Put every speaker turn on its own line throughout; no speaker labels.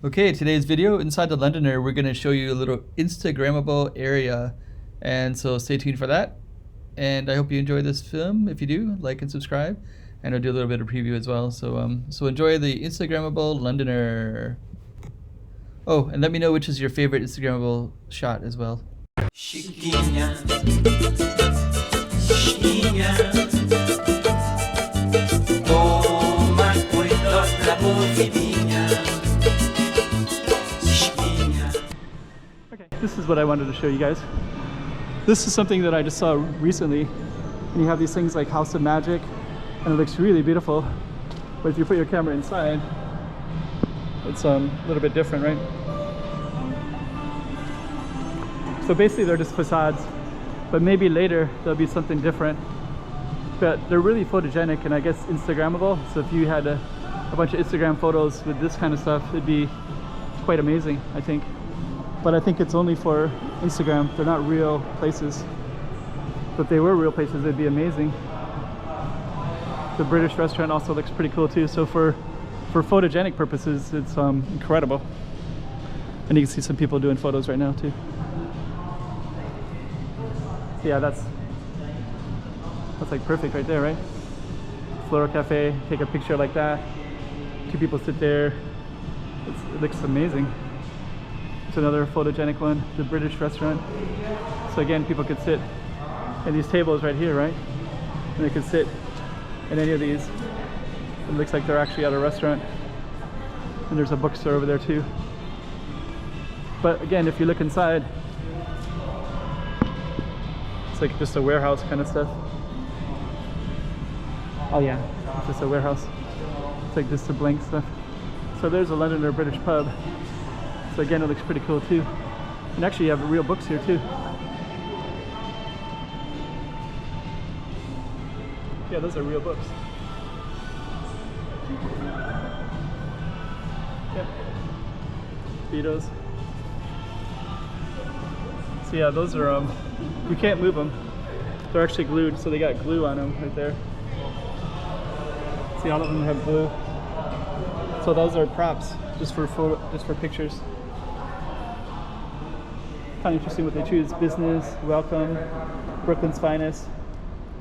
Okay, today's video, inside the Londoner, we're going to show you a little Instagrammable area. And so stay tuned for that. And I hope you enjoy this film. If you do, like and subscribe. And I'll do a little bit of preview as well. So enjoy the Instagrammable Londoner. Oh, and let me know which is your favorite Instagrammable shot as well.
Chiquinha, chiquinha, toma cuidado da bovidinha, chiquinha.
Okay, this is what I wanted to show you guys. This is something that I just saw recently, and you have these things like House of Magic, and it looks really beautiful. But if you put your camera inside, it's a little bit different, right? So basically they're just facades, but maybe later there'll be something different. But they're really photogenic and I guess Instagrammable. So if you had a bunch of Instagram photos with this kind of stuff, it'd be quite amazing, I think. But I think it's only for Instagram. They're not real places. But if they were real places, it'd be amazing. The British restaurant also looks pretty cool too. So for photogenic purposes, it's incredible. And you can see some people doing photos right now too. Yeah, that's like perfect right there, right? Floral cafe, take a picture like that. Two people sit there. It looks amazing. It's another photogenic one, the British restaurant. So again, people could sit in these tables right here, right? And they could sit in any of these. It looks like they're actually at a restaurant. And there's a bookstore over there too. But again, if you look inside, it's like just a warehouse kind of stuff. Oh yeah, it's just a warehouse. It's like just a blank stuff. So there's a Londoner British pub. So again, it looks pretty cool too. And actually you have real books here too. Yeah, those are real books. Yeah. Beatles. So yeah, those are you can't move them. They're actually glued, so they got glue on them right there. See, all of them have glue. So those are props, just for pictures. Kind of interesting what they choose. Business, welcome, Brooklyn's finest,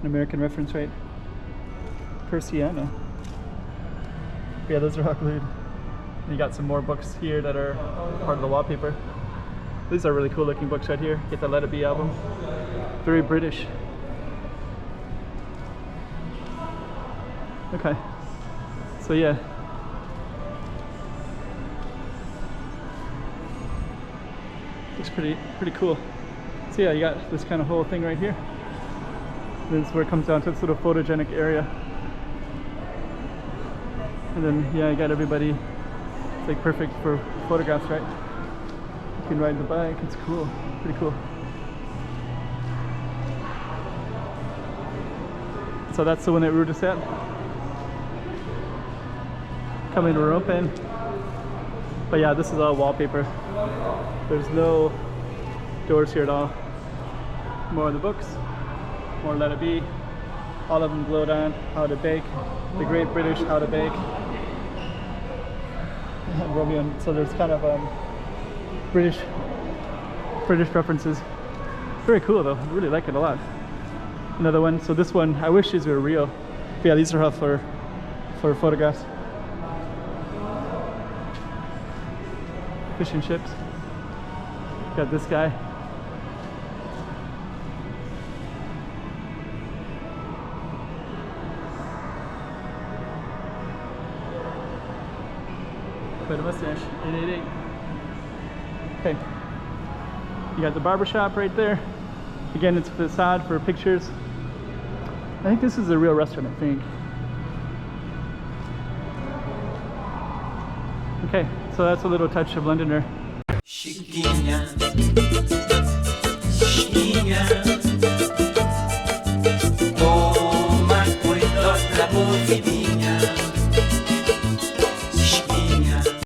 an American reference, right? Persiana. Yeah, those are all glued. And you got some more books here that are part of the wallpaper. These are really cool looking books right here. Get the Let It Be album. Very British. Okay. So yeah. Looks pretty cool. So yeah, you got this kind of whole thing right here. This is where it comes down to this little photogenic area. And then yeah, you got everybody. It's like perfect for photographs, right? You can ride the bike, it's cool, pretty cool. So that's the one that we were just at. Coming to open. But yeah, this is all wallpaper. There's no doors here at all. More of the books, more Let It Be. All of them glowed on. How to Bake, the Great British How to Bake. Romeo, so there's kind of British references. Very cool though, I really like it a lot. Another one, so this one, I wish these were real. But yeah, these are all for photographs. Fish and chips. Got this guy. Quite a mustache, 888. Okay. You got the barbershop right there. Again, it's a facade for pictures. I think this is a real restaurant, I think. Okay, so that's a little touch of Londoner.
Chiquinha.